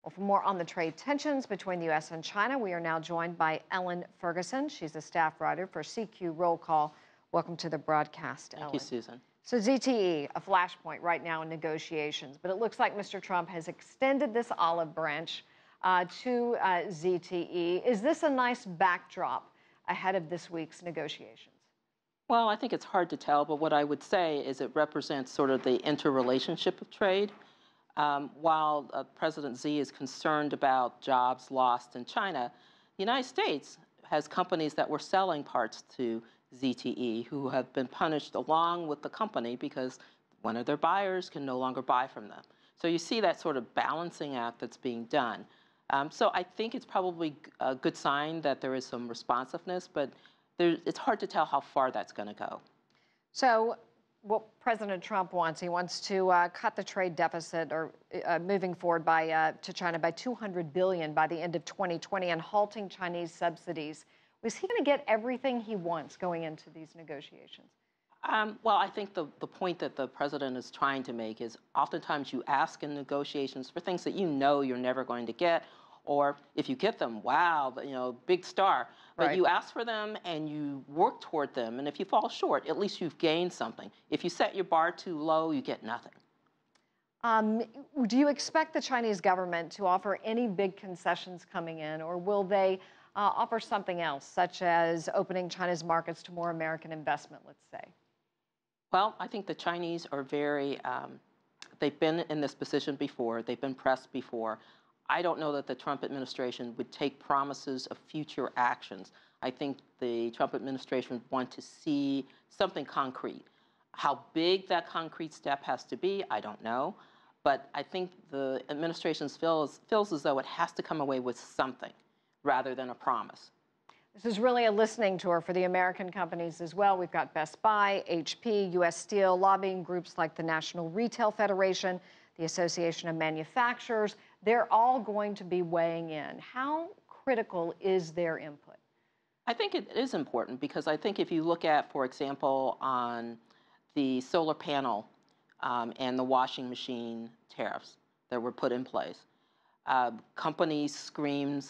Well, for more on the trade tensions between the U.S. and China, we are now joined by Ellyn Ferguson. She's a staff writer for CQ Roll Call. Welcome to the broadcast, Ellyn. Thank you, Susan. So ZTE, a flashpoint right now in negotiations, but it looks like Mr. Trump has extended this olive branch to ZTE. Is this a nice backdrop ahead of this week's negotiations? Well, I think it's hard to tell, but what I would say is it represents sort of the interrelationship of trade. While President Xi is concerned about jobs lost in China, the United States has companies that were selling parts to ZTE who have been punished along with the company because one of their buyers can no longer buy from them. So you see that sort of balancing act that's being done. So I think it's probably a good sign that there is some responsiveness, but it's hard to tell how far that's going to go. So what President Trump wants, he wants to cut the trade deficit or moving forward to China by $200 billion by the end of 2020 and halting Chinese subsidies. Was he going to get everything he wants going into these negotiations? Well, I think the point that the president is trying to make is oftentimes you ask in negotiations for things that you know you're never going to get, or if you get them, wow, big star. But Right. You ask for them and you work toward them, and if you fall short, at least you've gained something. If you set your bar too low, you get nothing. Do you expect the Chinese government to offer any big concessions coming in, or will they offer something else, such as opening China's markets to more American investment, let's say? Well, I think the Chinese are they've been in this position before, they've been pressed before. I don't know that the Trump administration would take promises of future actions. I think the Trump administration would want to see something concrete. How big that concrete step has to be, I don't know. But I think the administration feels as though it has to come away with something rather than a promise. This is really a listening tour for the American companies as well. We've got Best Buy, HP, U.S. Steel, lobbying groups like the National Retail Federation, the Association of Manufacturers. They're all going to be weighing in. How critical is their input? I think it is important because I think if you look at, for example, on the solar panel and the washing machine tariffs that were put in place, companies screamed,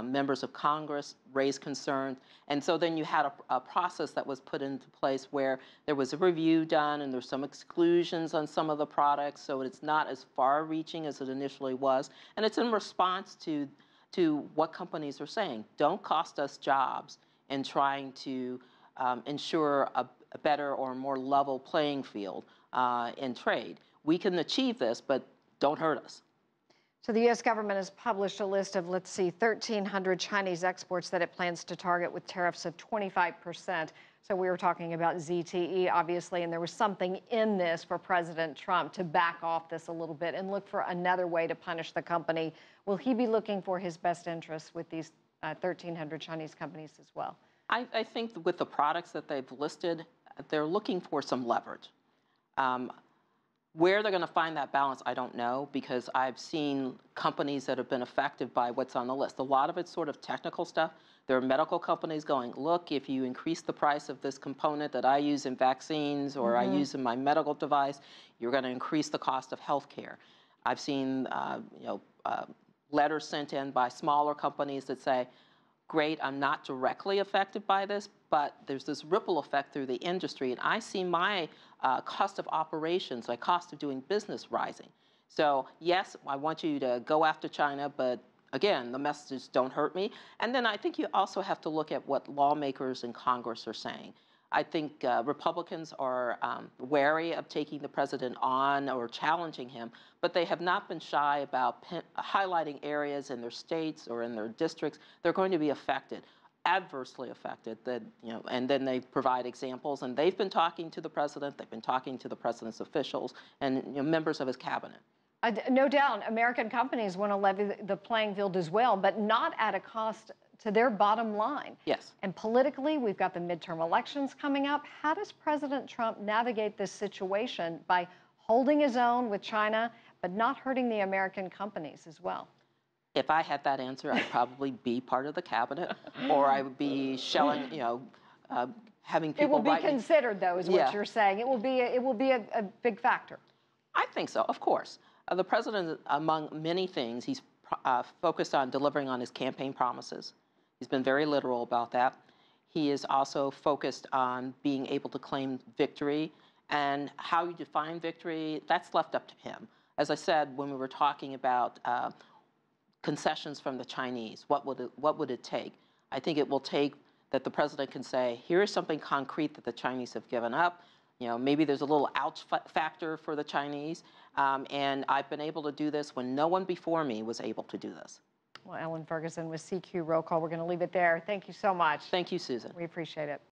members of Congress raised concerns, and so then you had a process that was put into place where there was a review done and there's some exclusions on some of the products, so it's not as far-reaching as it initially was, and it's in response to what companies are saying. Don't cost us jobs in trying to ensure a better or more level playing field in trade. We can achieve this, but don't hurt us. So the U.S. government has published a list of, 1,300 Chinese exports that it plans to target with tariffs of 25%. So we were talking about ZTE, obviously, and there was something in this for President Trump to back off this a little bit and look for another way to punish the company. Will he be looking for his best interests with these 1,300 Chinese companies as well? I think with the products that they've listed, they're looking for some leverage. Where they're going to find that balance, I don't know, because I've seen companies that have been affected by what's on the list. A lot of it's sort of technical stuff. There are medical companies going, look, if you increase the price of this component that I use in vaccines or I use in my medical device, you're going to increase the cost of health care. I've seen letters sent in by smaller companies that say, great, I'm not directly affected by this, but there's this ripple effect through the industry, and I see my cost of operations, my cost of doing business rising. So yes, I want you to go after China, but again, the messages don't hurt me. And then I think you also have to look at what lawmakers in Congress are saying. I think Republicans are wary of taking the president on or challenging him, but they have not been shy about highlighting areas in their states or in their districts that are going to be affected, adversely affected, and then they provide examples. And they've been talking to the president, they've been talking to the president's officials and members of his cabinet. No doubt, American companies want to levy the playing field as well, but not at a cost to their bottom line. Yes. And politically, we've got the midterm elections coming up. How does President Trump navigate this situation by holding his own with China, but not hurting the American companies as well? If I had that answer, I'd probably be part of the cabinet, or I would be shelling, having people. It will be considered, though, is what you're saying. It will be a big factor. I think so, of course. The president, among many things, he's focused on delivering on his campaign promises. He's been very literal about that. He is also focused on being able to claim victory, and how you define victory, that's left up to him. As I said, when we were talking about concessions from the Chinese, what would it take? I think it will take that the president can say, here is something concrete that the Chinese have given up. You know, maybe there's a little ouch factor for the Chinese, and I've been able to do this when no one before me was able to do this. Well, Ellyn Ferguson with CQ Roll Call. We're going to leave it there. Thank you so much. Thank you, Susan. We appreciate it.